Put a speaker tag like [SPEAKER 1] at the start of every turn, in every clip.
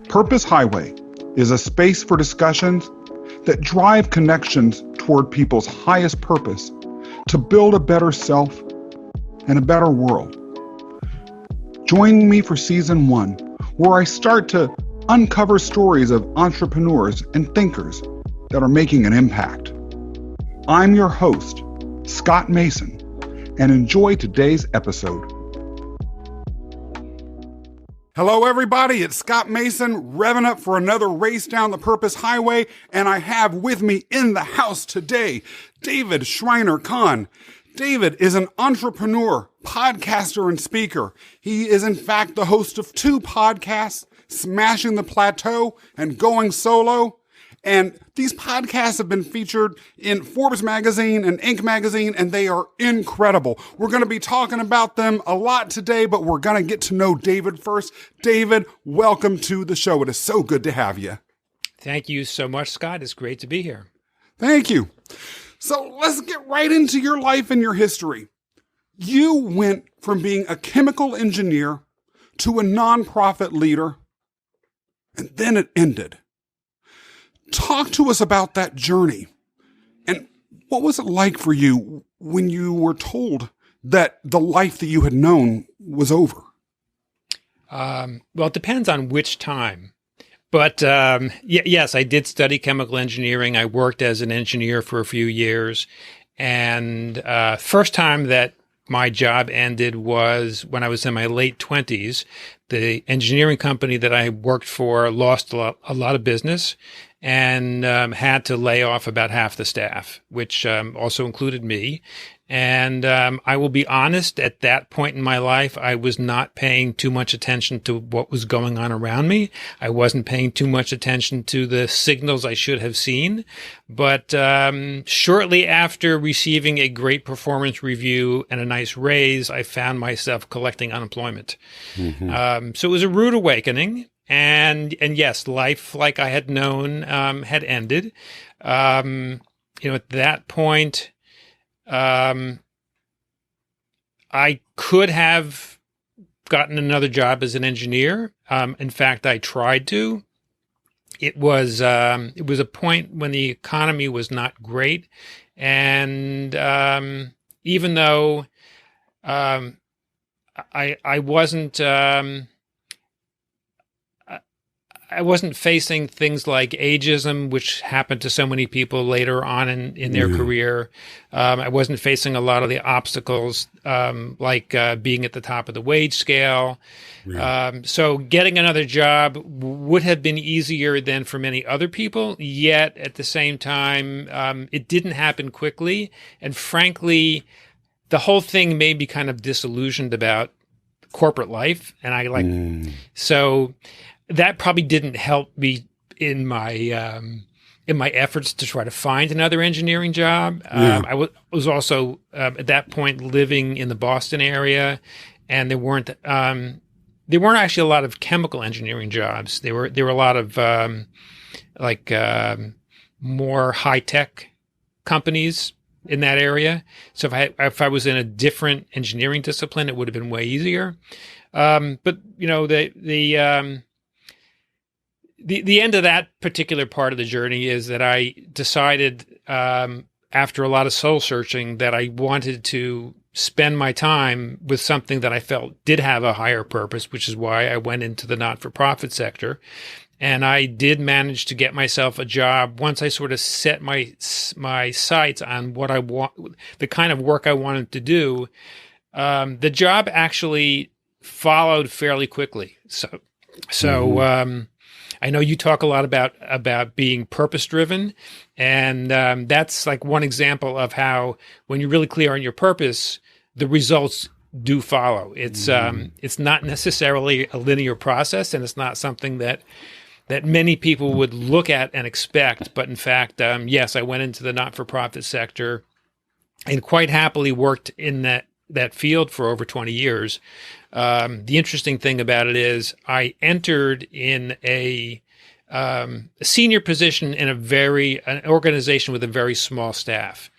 [SPEAKER 1] Purpose Highway is a space for discussions that drive connections toward people's highest purpose to build a better self and a better world. Join me for Season 1, where I start to uncover stories of entrepreneurs and thinkers that are making an impact. I'm your host, Scott Mason, and enjoy today's episode. Hello, everybody. It's Scott Mason, revving up for another race down the Purpose Highway, and I have with me in the house today, David Shriner-Cahn. David is an entrepreneur, podcaster, and speaker. He is, in fact, the host of 2 podcasts, Smashing the Plateau and Going Solo. And these podcasts have been featured in Forbes magazine and Inc. magazine, and they are incredible. We're going to be talking about them a lot today, but we're going to get to know David first. David, welcome to the show. It is so good to have you.
[SPEAKER 2] Thank you so much, Scott. It's great to be here.
[SPEAKER 1] Thank you. So let's get right into your life and your history. You went from being a chemical engineer to a nonprofit leader, and then it ended. Talk to us about that journey. And what was it like for you when you were told that the life that you had known was over?
[SPEAKER 2] Well, it depends on which time. But yes, I did study chemical engineering. I worked as an engineer for a few years. And first time that my job ended was when I was in my late 20s. The engineering company that I worked for lost a lot of business and had to lay off about half the staff, which also included me. And I will be honest, at that point in my life, I was not paying too much attention to what was going on around me. I wasn't paying too much attention to the signals I should have seen. But shortly after receiving a great performance review and a nice raise, I found myself collecting unemployment. Mm-hmm. So it was a rude awakening. And yes, life like I had known had ended. At that point, I could have gotten another job as an engineer. In fact, I tried to. It was a point when the economy was not great, and even though I wasn't facing things like ageism, which happened to so many people later on in their career. I wasn't facing a lot of the obstacles, like being at the top of the wage scale. So getting another job would have been easier than for many other people. Yet at the same time, it didn't happen quickly. And frankly, the whole thing made me kind of disillusioned about corporate life. And so that probably didn't help me in my efforts to try to find another engineering job. I was also at that point living in the Boston area, and there weren't actually a lot of chemical engineering jobs. There were a lot of more high tech companies in that area. So if I was in a different engineering discipline, it would have been way easier. But the end of that particular part of the journey is that I decided, after a lot of soul searching, that I wanted to spend my time with something that I felt did have a higher purpose, which is why I went into the not-for-profit sector. And I did manage to get myself a job once I sort of set my sights on what I want, the kind of work I wanted to do. The job actually followed fairly quickly. So I know you talk a lot about being purpose-driven, and that's like one example of how when you're really clear on your purpose, the results do follow. It's not necessarily a linear process, and it's not something that many people would look at and expect. But in fact, yes, I went into the not-for-profit sector and quite happily worked in that field for over 20 years. The interesting thing about it is I entered in a senior position in an organization with a very small staff.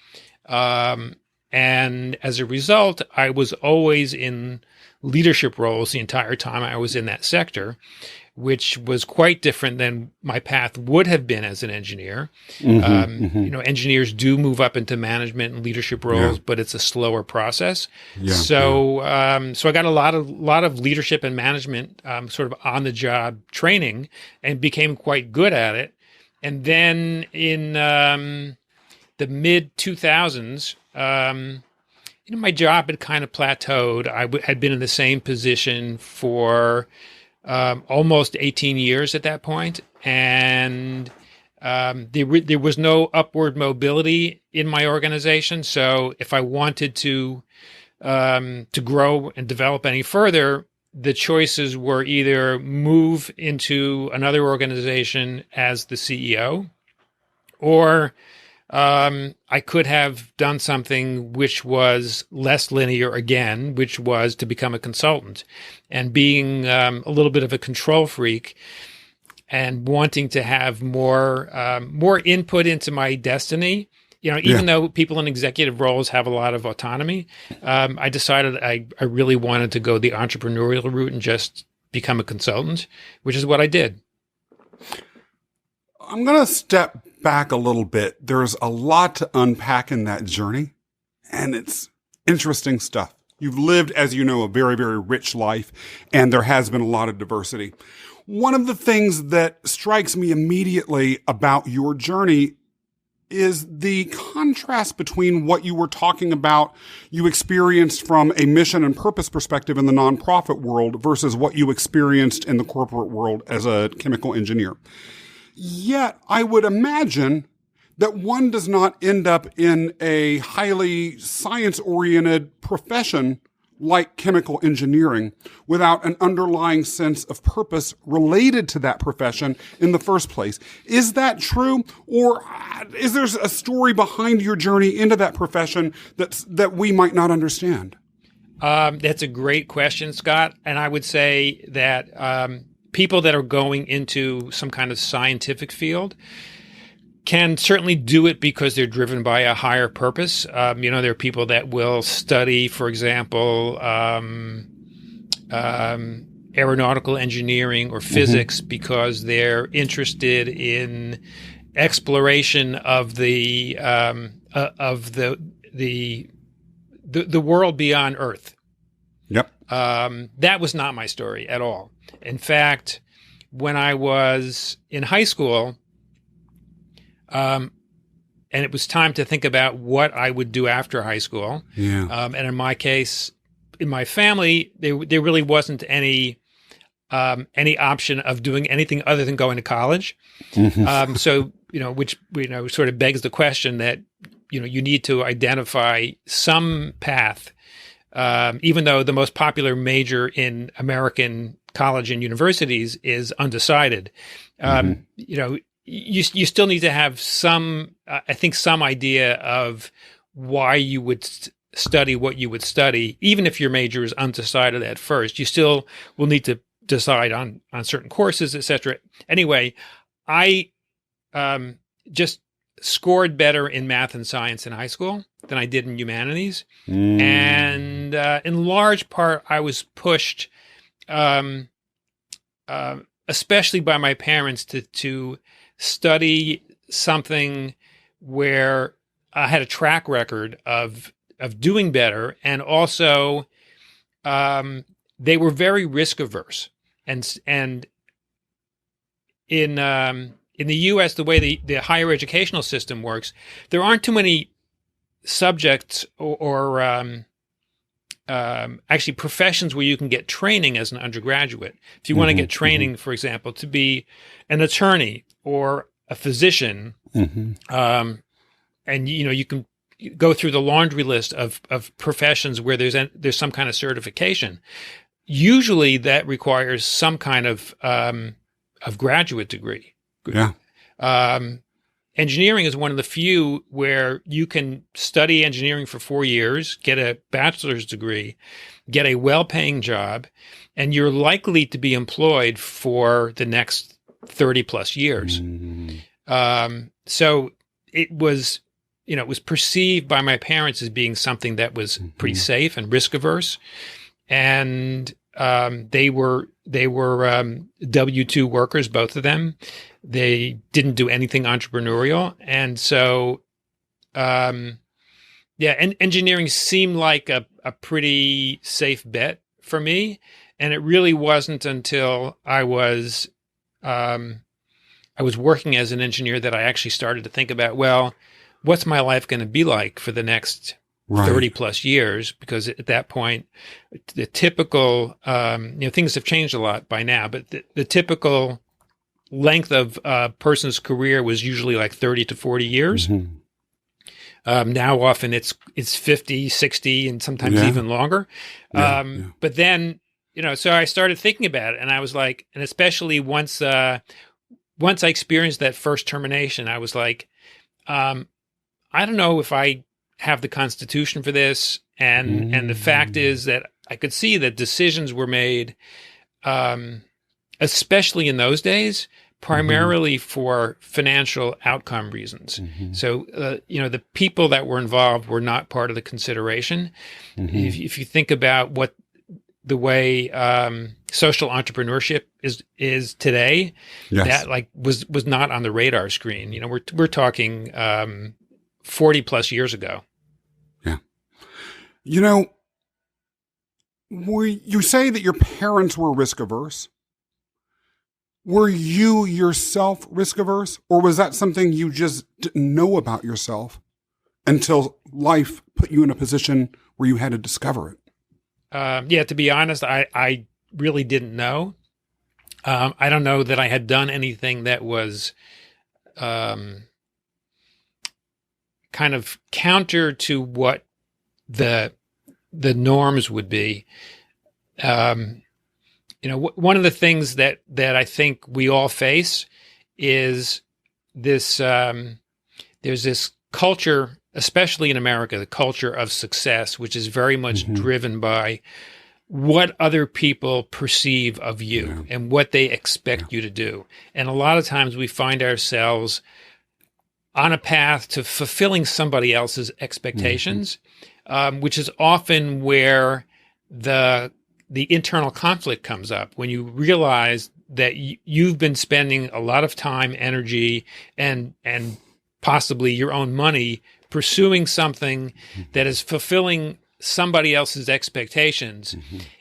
[SPEAKER 2] And as a result, I was always in leadership roles the entire time I was in that sector. which was quite different than my path would have been as an engineer. Engineers do move up into management and leadership roles, but it's a slower process. So I got a lot of leadership and management sort of on the job training and became quite good at it. And then in the mid 2000s, my job had kind of plateaued. I had been in the same position for almost 18 years at that point, and there was no upward mobility in my organization. So if I wanted to grow and develop any further, the choices were either move into another organization as the CEO, or I could have done something which was less linear again, which was to become a consultant. And being a little bit of a control freak and wanting to have more input into my destiny, even though people in executive roles have a lot of autonomy, I decided I really wanted to go the entrepreneurial route and just become a consultant, which is what I did.
[SPEAKER 1] I'm going to step back a little bit. There's a lot to unpack in that journey, and it's interesting stuff. You've lived, as you know, a very, very rich life, and there has been a lot of diversity. One of the things that strikes me immediately about your journey is the contrast between what you were talking about you experienced from a mission and purpose perspective in the nonprofit world versus what you experienced in the corporate world as a chemical engineer. Yet, I would imagine that one does not end up in a highly science-oriented profession like chemical engineering without an underlying sense of purpose related to that profession in the first place. Is that true? Or is there a story behind your journey into that profession that we might not understand?
[SPEAKER 2] That's a great question, Scott. And I would say that people that are going into some kind of scientific field can certainly do it because they're driven by a higher purpose. There are people that will study, for example, aeronautical engineering or physics because they're interested in exploration of the world beyond Earth.
[SPEAKER 1] Yep.
[SPEAKER 2] That was not my story at all. In fact, when I was in high school, and it was time to think about what I would do after high school. And in my case, in my family, there really wasn't any option of doing anything other than going to college. So, which sort of begs the question that, you need to identify some path, even though the most popular major in American college and universities is undecided. You still need to have some idea of why you would study what you would study, even if your major is undecided at first. You still will need to decide on certain courses, etc. Anyway, I just scored better in math and science in high school than I did in humanities, and in large part, I was pushed, especially by my parents, to study something where I had a track record of doing better, and also they were very risk averse. And in the U.S., the way the higher educational system works, there aren't too many subjects or actually professions where you can get training as an undergraduate. If you want to get training, for example, to be an attorney or a physician, and you can go through the laundry list of professions where there's some kind of certification. Usually, that requires some kind of graduate degree.
[SPEAKER 1] Yeah.
[SPEAKER 2] Engineering is one of the few where you can study engineering for 4 years, get a bachelor's degree, get a well-paying job, and you're likely to be employed for the next 30 plus years. So it was perceived by my parents as being something that was pretty safe and risk averse. And they were W-2 workers, both of them. They didn't do anything entrepreneurial, and so engineering seemed like a pretty safe bet for me. And it really wasn't until I was working as an engineer that I actually started to think about, well, what's my life going to be like for the next 30 plus years? Because at that point, the typical, things have changed a lot by now, but the typical length of a person's career was usually like 30 to 40 years. Mm-hmm. Now often it's 50, 60, and sometimes even longer. But then, so I started thinking about it, and I was like, and especially once I experienced that first termination, I was like, I don't know if I have the constitution for this. And the fact is that I could see that decisions were made, especially in those days, primarily for financial outcome reasons. So, the people that were involved were not part of the consideration. If you think about the way social entrepreneurship is today, that was not on the radar screen. We're talking 40 plus years ago.
[SPEAKER 1] Yeah. You say that your parents were risk averse. Were you yourself risk averse, or was that something you just didn't know about yourself until life put you in a position where you had to discover it?
[SPEAKER 2] To be honest, I really didn't know. I don't know that I had done anything that was kind of counter to what the norms would be. One of the things that I think we all face is this. There's this culture, especially in America, the culture of success, which is very much driven by what other people perceive of you and what they expect you to do. And a lot of times we find ourselves on a path to fulfilling somebody else's expectations, which is often where the internal conflict comes up, when you realize that you've been spending a lot of time, energy, and possibly your own money pursuing something that is fulfilling somebody else's expectations.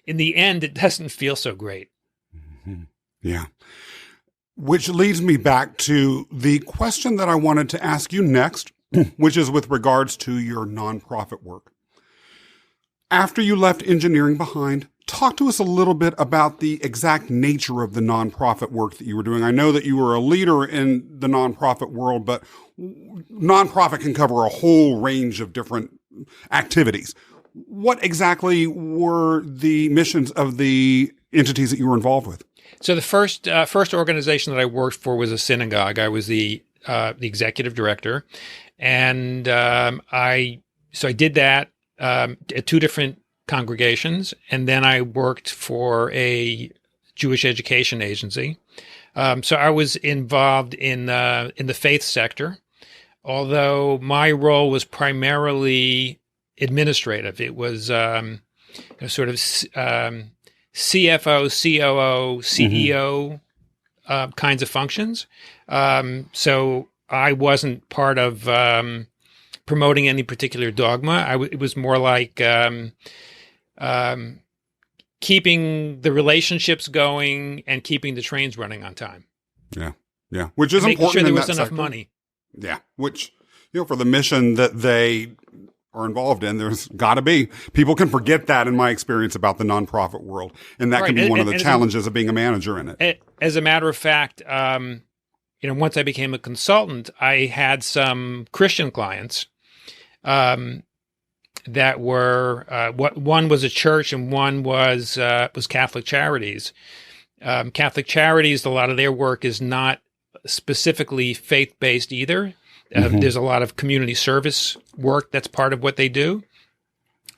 [SPEAKER 2] In the end, it doesn't feel so great.
[SPEAKER 1] Yeah. Which leads me back to the question that I wanted to ask you next, which is with regards to your nonprofit work. After you left engineering behind, talk to us a little bit about the exact nature of the nonprofit work that you were doing. I know that you were a leader in the nonprofit world, but nonprofit can cover a whole range of different activities. What exactly were the missions of the entities that you were involved with?
[SPEAKER 2] So the first organization that I worked for was a synagogue. I was the executive director, and I did that at two different congregations, and then I worked for a Jewish education agency. So I was involved in the faith sector, although my role was primarily administrative. It was sort of CFO, COO, CEO kinds of functions. So I wasn't part of promoting any particular dogma. It was more like keeping the relationships going and keeping the trains running on time.
[SPEAKER 1] Yeah. Which is
[SPEAKER 2] making
[SPEAKER 1] important.
[SPEAKER 2] Sure there
[SPEAKER 1] in
[SPEAKER 2] was
[SPEAKER 1] that
[SPEAKER 2] enough
[SPEAKER 1] sector.
[SPEAKER 2] money.
[SPEAKER 1] Yeah. Which, for the mission that they are involved in, there's got to be. People can forget that, in my experience, about the nonprofit world. And that can be one of the challenges of being a manager in it.
[SPEAKER 2] As a matter of fact, once I became a consultant, I had some Christian clients that were one was a church and one was Catholic Charities. Catholic Charities, a lot of their work is not specifically faith-based either. There's a lot of community service work that's part of what they do.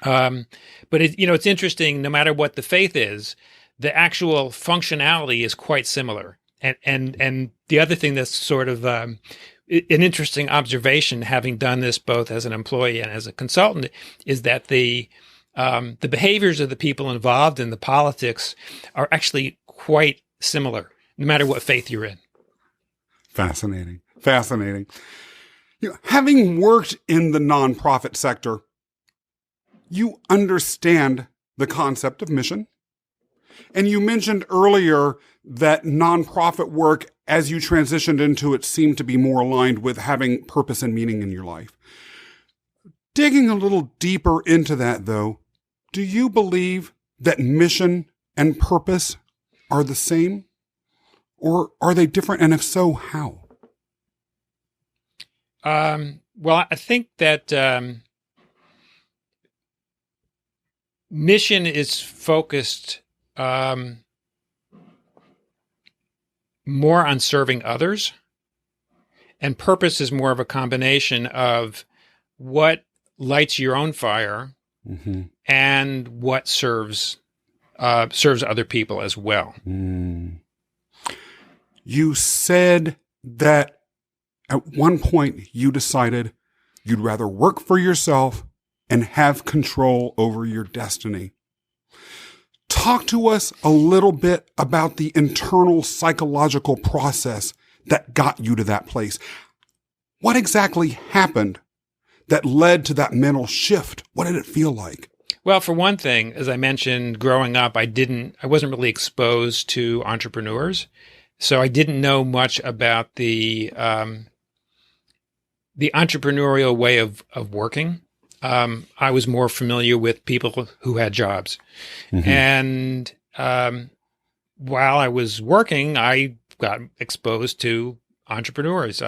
[SPEAKER 2] But it's interesting. No matter what the faith is, the actual functionality is quite similar. And the other thing that's sort of an interesting observation, having done this both as an employee and as a consultant, is that the the behaviors of the people involved in the politics are actually quite similar, no matter what faith you're in.
[SPEAKER 1] Fascinating. Fascinating. Having worked in the nonprofit sector, you understand the concept of mission. And you mentioned earlier that nonprofit work, as you transitioned into it, seemed to be more aligned with having purpose and meaning in your life. Digging a little deeper into that, though, do you believe that mission and purpose are the same? Or are they different? And if so, how?
[SPEAKER 2] Well, I think that mission is focused more on serving others, and purpose is more of a combination of what lights your own fire and what serves other people as well.
[SPEAKER 1] You said that at one point you decided you'd rather work for yourself and have control over your destiny. Talk to us a little bit about the internal psychological process that got you to that place. What exactly happened that led to that mental shift? What did it feel like?
[SPEAKER 2] Well, for one thing, as I mentioned, growing up, I wasn't really exposed to entrepreneurs. So I didn't know much about the entrepreneurial way of working. I was more familiar with people who had jobs. And while I was working, I got exposed to entrepreneurs.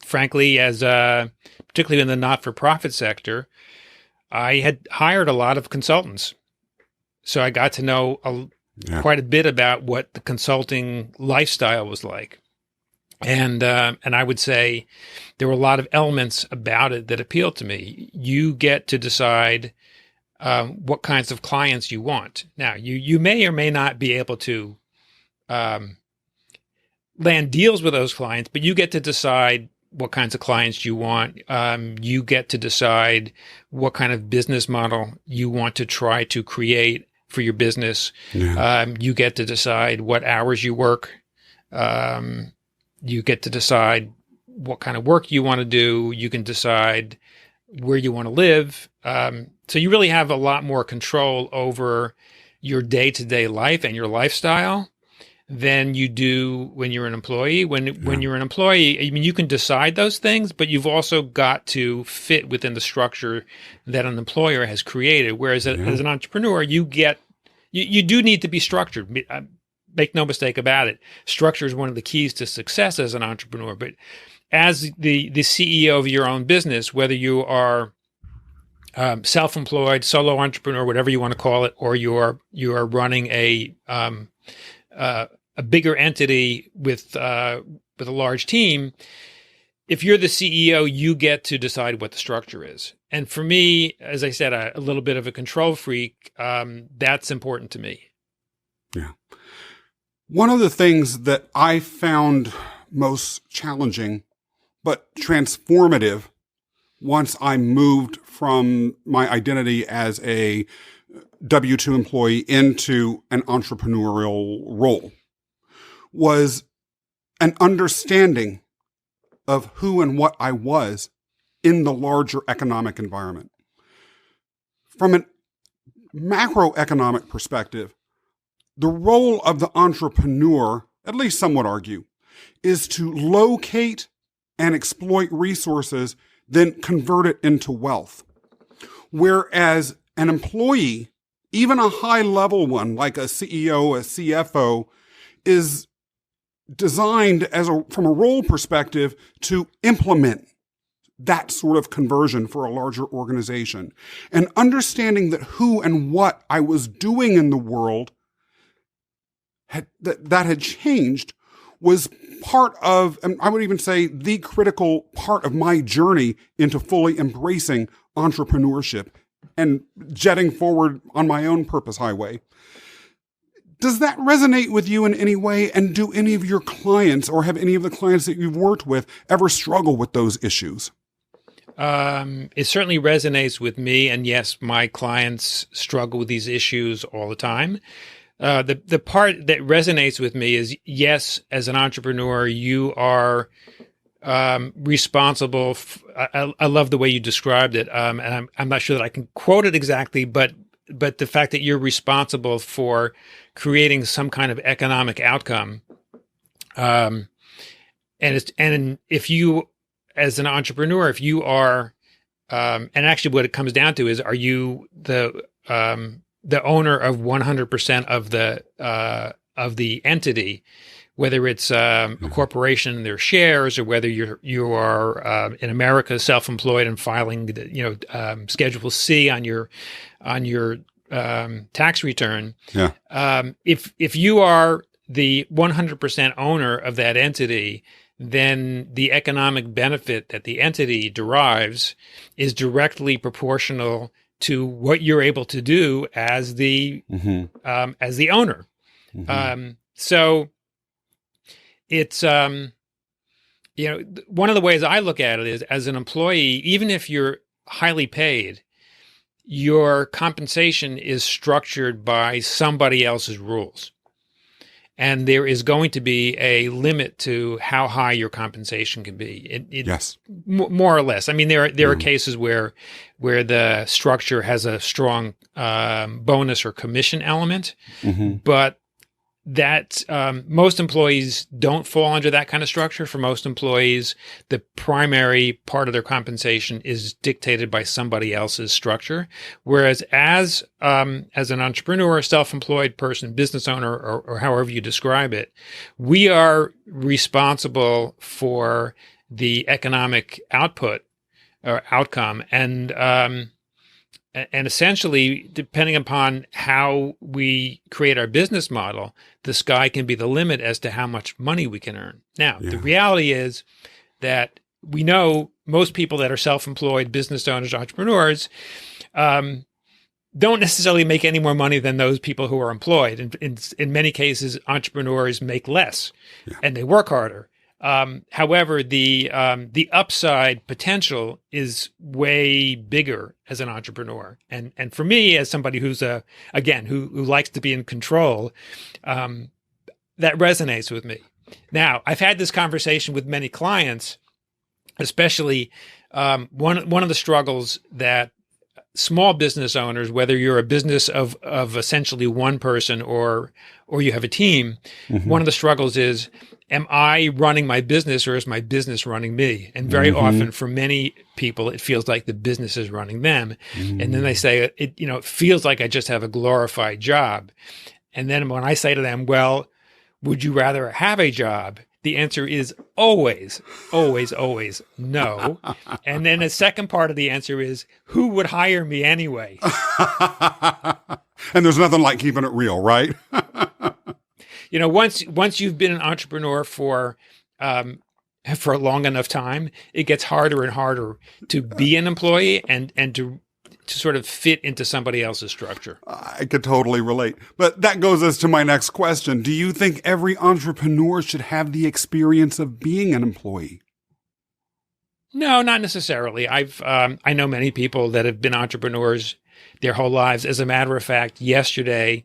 [SPEAKER 2] Frankly, particularly in the not-for-profit sector, I had hired a lot of consultants. So I got to know quite a bit about what the consulting lifestyle was like. And I would say there were a lot of elements about it that appealed to me. You get to decide what kinds of clients you want. Now, you may or may not be able to land deals with those clients, but you get to decide what kinds of clients you want. You get to decide what kind of business model you want to try to create for your business. You get to decide what hours you work. You get to decide what kind of work you want to do. You can decide where you want to live. So you really have a lot more control over your day-to-day life and your lifestyle than you do when you're an employee. When you're an employee, I mean, you can decide those things, but you've also got to fit within the structure that an employer has created. Whereas as an entrepreneur, you do need to be structured. Make no mistake about it. Structure is one of the keys to success as an entrepreneur. But as the CEO of your own business, whether you are self-employed, solo entrepreneur, whatever you want to call it, or you are running a bigger entity with a large team, if you're the CEO, you get to decide what the structure is. And for me, as I said, a little bit of a control freak, that's important to me.
[SPEAKER 1] Yeah. One of the things that I found most challenging, but transformative once I moved from my identity as a W-2 employee into an entrepreneurial role, was an understanding of who and what I was in the larger economic environment. From a macroeconomic perspective, the role of the entrepreneur, at least some would argue, is to locate and exploit resources, then convert it into wealth. Whereas an employee, even a high-level one like a CEO, a CFO, is designed from a role perspective to implement that sort of conversion for a larger organization. And understanding that who and what I was doing in the world that had changed was part of, and I would even say the critical part of my journey into fully embracing entrepreneurship and jetting forward on my own purpose highway. Does that resonate with you in any way? And do any of your clients, or have any of the clients that you've worked with, ever struggle with those issues?
[SPEAKER 2] It certainly resonates with me. And yes, my clients struggle with these issues all the time. The part that resonates with me is, yes, as an entrepreneur, you are responsible. I love the way you described it. And I'm not sure that I can quote it exactly, but the fact that you're responsible for creating some kind of economic outcome. And if you, as an entrepreneur, if you are, and actually what it comes down to is, are you the owner of 100% of the entity, whether it's a corporation and their shares, or whether you are in America self-employed and filing Schedule C on your tax return.
[SPEAKER 1] Yeah.
[SPEAKER 2] If you are the 100% owner of that entity, then the economic benefit that the entity derives is directly proportional to what you're able to do as the owner.
[SPEAKER 1] Mm-hmm.
[SPEAKER 2] So it's one of the ways I look at it is, as an employee, even if you're highly paid, your compensation is structured by somebody else's rules. And there is going to be a limit to how high your compensation can be.
[SPEAKER 1] Yes.
[SPEAKER 2] More or less. I mean, there are cases where the structure has a strong bonus or commission element, but that most employees don't fall under that kind of structure. For most employees, the primary part of their compensation is dictated by somebody else's structure. Whereas as an entrepreneur, self-employed person, business owner, or however you describe it, we are responsible for the economic output or outcome. And essentially, depending upon how we create our business model, the sky can be the limit as to how much money we can earn. Now, the reality is that we know most people that are self-employed, business owners, entrepreneurs, don't necessarily make any more money than those people who are employed. In many cases, entrepreneurs make less and they work harder. However, the upside potential is way bigger as an entrepreneur. And for me, as somebody who's who likes to be in control, that resonates with me. Now, I've had this conversation with many clients, especially one of the struggles that small business owners, whether you're a business of essentially one person or you have a team, one of the struggles is, am I running my business or is my business running me? And very often for many people, it feels like the business is running them. And then they say, it feels like I just have a glorified job. And then when I say to them, well, would you rather have a job? The answer is always, always, always no. And then the second part of the answer is, who would hire me anyway?
[SPEAKER 1] And there's nothing like keeping it real, right?
[SPEAKER 2] Once you've been an entrepreneur for a long enough time, it gets harder and harder to be an employee and to sort of fit into somebody else's structure.
[SPEAKER 1] I could totally relate. But that goes us to my next question. Do you think every entrepreneur should have the experience of being an employee?
[SPEAKER 2] No, not necessarily. I know many people that have been entrepreneurs their whole lives. As a matter of fact, yesterday,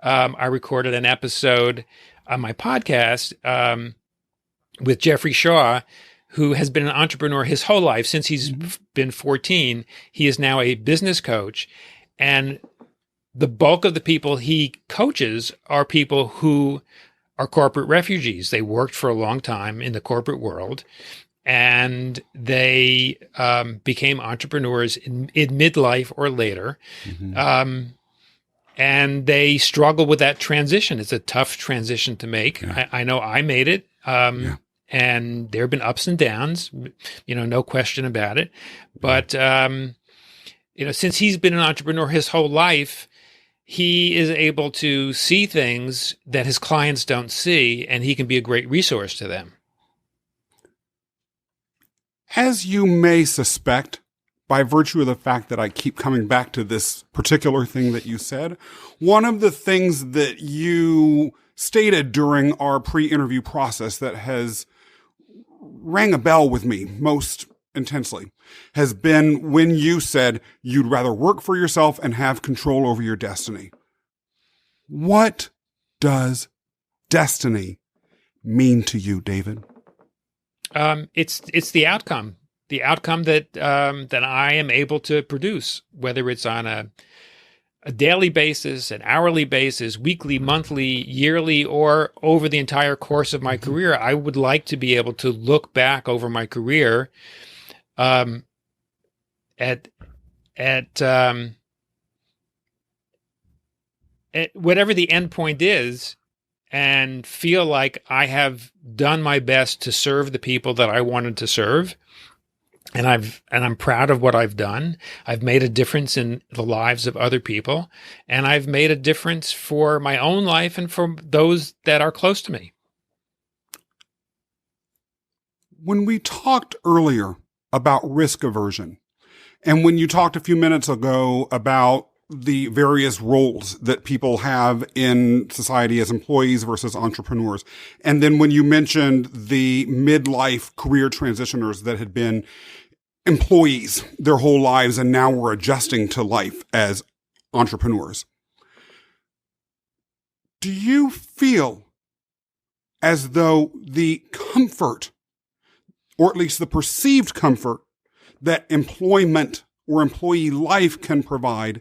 [SPEAKER 2] I recorded an episode on my podcast with Jeffrey Shaw, who has been an entrepreneur his whole life. Since he's been 14, he is now a business coach. And the bulk of the people he coaches are people who are corporate refugees. They worked for a long time in the corporate world, and they became entrepreneurs in midlife or later. And they struggle with that transition. It's a tough transition to make. I know I made it. And there have been ups and downs, no question about it. But, since he's been an entrepreneur his whole life, he is able to see things that his clients don't see, and he can be a great resource to them.
[SPEAKER 1] As you may suspect, by virtue of the fact that I keep coming back to this particular thing that you said, one of the things that you stated during our pre-interview process that has rang a bell with me most intensely has been when you said you'd rather work for yourself and have control over your destiny. What does destiny mean to you, David?
[SPEAKER 2] It's the outcome that that I am able to produce, whether it's on a daily basis, an hourly basis, weekly, monthly, yearly, or over the entire course of my career. I would like to be able to look back over my career at whatever the end point is, and feel like I have done my best to serve the people that I wanted to serve. And I'm proud of what I've done. I've made a difference in the lives of other people, and I've made a difference for my own life and for those that are close to me.
[SPEAKER 1] When we talked earlier about risk aversion, and when you talked a few minutes ago about the various roles that people have in society as employees versus entrepreneurs, and then when you mentioned the midlife career transitioners that had been employees their whole lives and now were adjusting to life as entrepreneurs, do you feel as though the comfort, or at least the perceived comfort, that employment or employee life can provide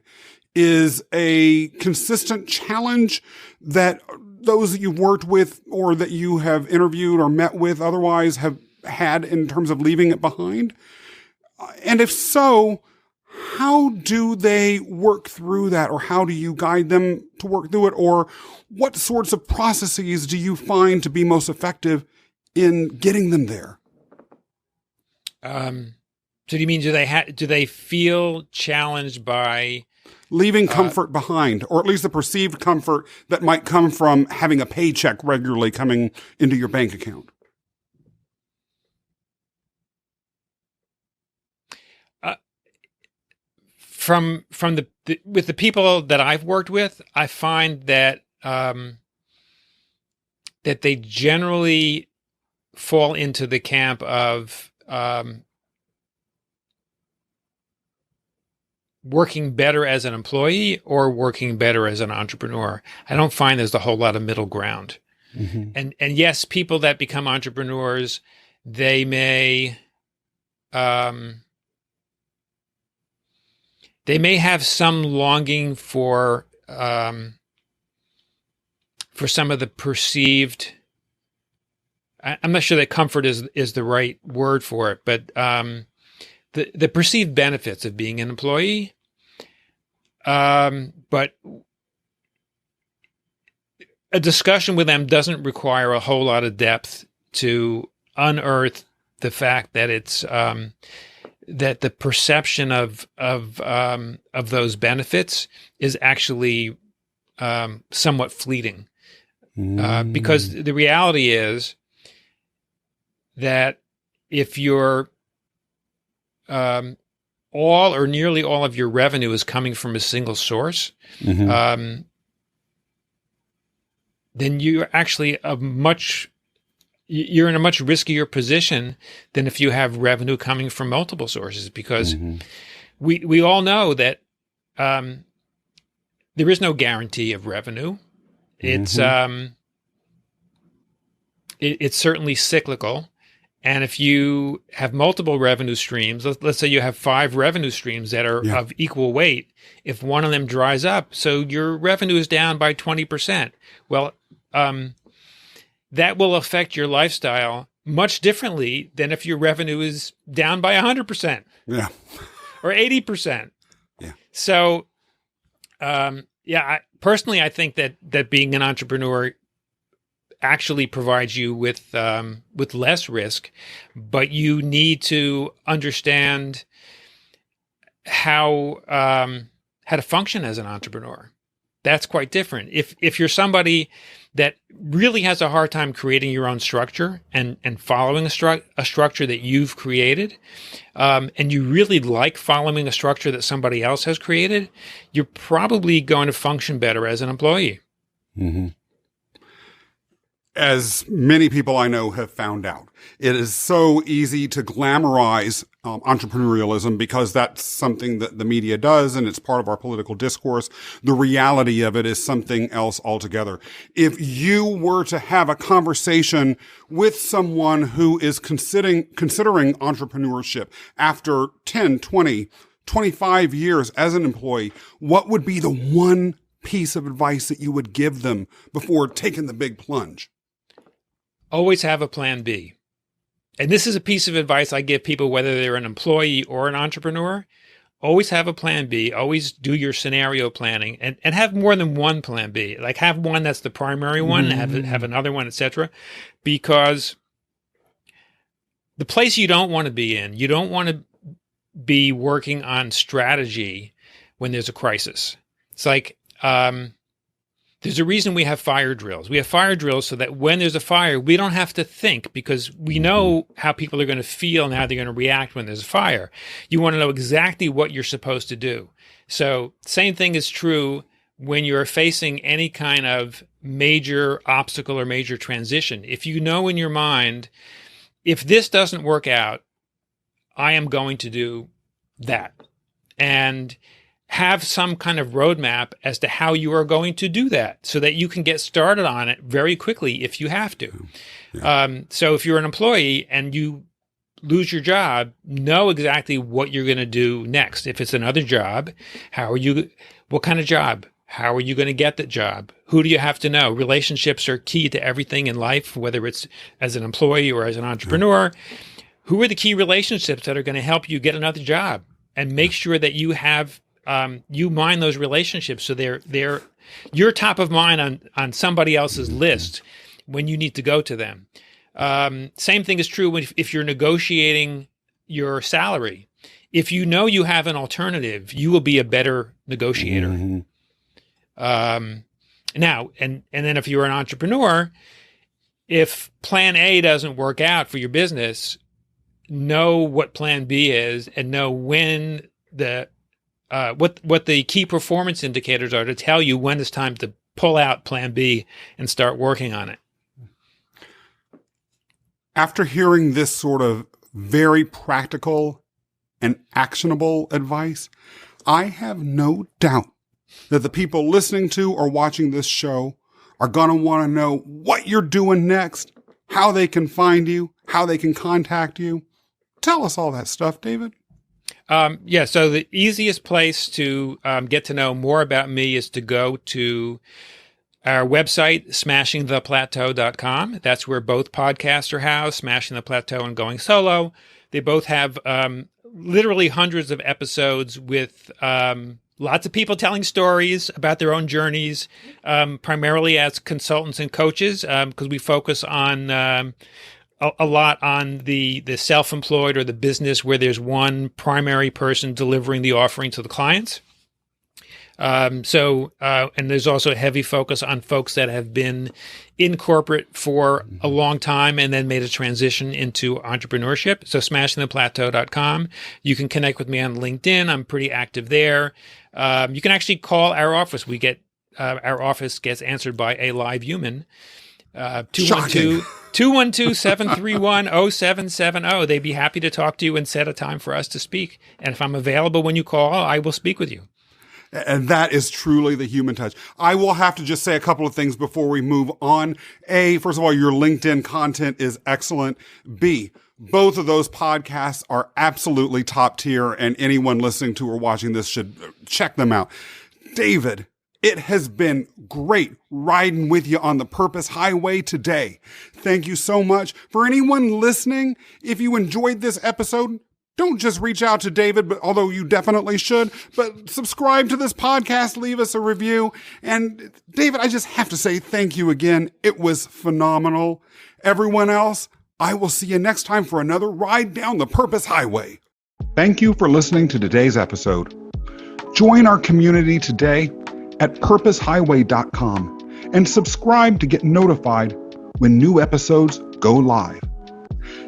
[SPEAKER 1] is a consistent challenge that those that you've worked with or that you have interviewed or met with otherwise have had in terms of leaving it behind? And if so, how do they work through that, or how do you guide them to work through it? Or what sorts of processes do you find to be most effective in getting them there? So
[SPEAKER 2] do you mean, do they feel challenged by
[SPEAKER 1] leaving comfort behind, or at least the perceived comfort that might come from having a paycheck regularly coming into your bank account?
[SPEAKER 2] From with the people that I've worked with, I find that that they generally fall into the camp of working better as an employee or working better as an entrepreneur. I don't find there's a whole lot of middle ground. Mm-hmm. And yes, people that become entrepreneurs, they may have some longing for some of the perceived. I'm not sure that comfort is the right word for it, but the perceived benefits of being an employee. But a discussion with them doesn't require a whole lot of depth to unearth the fact that it's that the perception of those benefits is actually somewhat fleeting, because the reality is that if you're all or nearly all of your revenue is coming from a single source, then you're actually you're in a much riskier position than if you have revenue coming from multiple sources, because we all know that there is no guarantee of revenue. It's it's certainly cyclical. And if you have multiple revenue streams, let's say you have 5 revenue streams that are of equal weight, if one of them dries up, so your revenue is down by 20%, well, that will affect your lifestyle much differently than if your revenue is down by 100%.
[SPEAKER 1] Yeah.
[SPEAKER 2] Or 80%.
[SPEAKER 1] Yeah.
[SPEAKER 2] So, personally, I think that being an entrepreneur actually provides you with less risk, but you need to understand how to function as an entrepreneur. That's quite different. If you're somebody that really has a hard time creating your own structure and following a structure that you've created, and you really like following a structure that somebody else has created, you're probably going to function better as an employee.
[SPEAKER 1] Mm-hmm. as many people I know have found out. It is so easy to glamorize entrepreneurialism because that's something that the media does and it's part of our political discourse. The reality of it is something else altogether. If you were to have a conversation with someone who is considering entrepreneurship after 10, 20, 25 years as an employee, what would be the one piece of advice that you would give them before taking the big plunge?
[SPEAKER 2] Always have a plan B. And this is a piece of advice I give people, whether they're an employee or an entrepreneur. Always have a plan B. Always do your scenario planning and have more than one plan B. Like have one that's the primary one, have another one, etc. Because the place you don't want to be in, you don't want to be working on strategy when there's a crisis. It's like, there's a reason we have fire drills. We have fire drills so that when there's a fire, we don't have to think because we know how people are going to feel and how they're going to react when there's a fire. You want to know exactly what you're supposed to do. So same thing is true when you're facing any kind of major obstacle or major transition. If you know in your mind, if this doesn't work out, I am going to do that. And have some kind of roadmap as to how you are going to do that so that you can get started on it very quickly if you have to. Yeah. So if you're an employee and you lose your job, know exactly what you're going to do next. If it's another job, what kind of job? How are you going to get the job? Who do you have to know? Relationships are key to everything in life, whether it's as an employee or as an entrepreneur. Who are the key relationships that are going to help you get another job? And make sure that you have you mind those relationships so you're top of mind on somebody else's list when you need to go to them. Same thing is true if you're negotiating your salary. If you know you have an alternative, you will be a better negotiator. Mm-hmm. Now, and then if you're an entrepreneur, if plan A doesn't work out for your business, know what plan B is and know when what the key performance indicators are to tell you when it's time to pull out plan B and start working on it.
[SPEAKER 1] After hearing this sort of very practical and actionable advice, I have no doubt that the people listening to or watching this show are going to want to know what you're doing next, how they can find you, how they can contact you. Tell us all that stuff, David.
[SPEAKER 2] So the easiest place to get to know more about me is to go to our website, smashingtheplateau.com. That's where both podcasts are housed, Smashing the Plateau and Going Solo. They both have literally hundreds of episodes with lots of people telling stories about their own journeys, primarily as consultants and coaches, because we focus on a lot on the self-employed or the business where there's one primary person delivering the offering to the clients. And there's also a heavy focus on folks that have been in corporate for a long time and then made a transition into entrepreneurship. So smashingtheplateau.com. You can connect with me on LinkedIn. I'm pretty active there. You can actually call our office. Our office gets answered by a live human. 212-731-0770. They'd be happy to talk to you and set a time for us to speak. And if I'm available when you call, I will speak with you.
[SPEAKER 1] And that is truly the human touch. I will have to just say a couple of things before we move on. A, first of all, your LinkedIn content is excellent. B, both of those podcasts are absolutely top tier, and anyone listening to or watching this should check them out. David, it has been great riding with you on the Purpose Highway today. Thank you so much. For anyone listening, if you enjoyed this episode, don't just reach out to David, but although you definitely should, but subscribe to this podcast, leave us a review. And David, I just have to say thank you again. It was phenomenal. Everyone else, I will see you next time for another ride down the Purpose Highway. Thank you for listening to today's episode. Join our community today at purposehighway.com and subscribe to get notified when new episodes go live.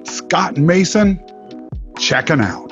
[SPEAKER 1] Scott Mason, checking out.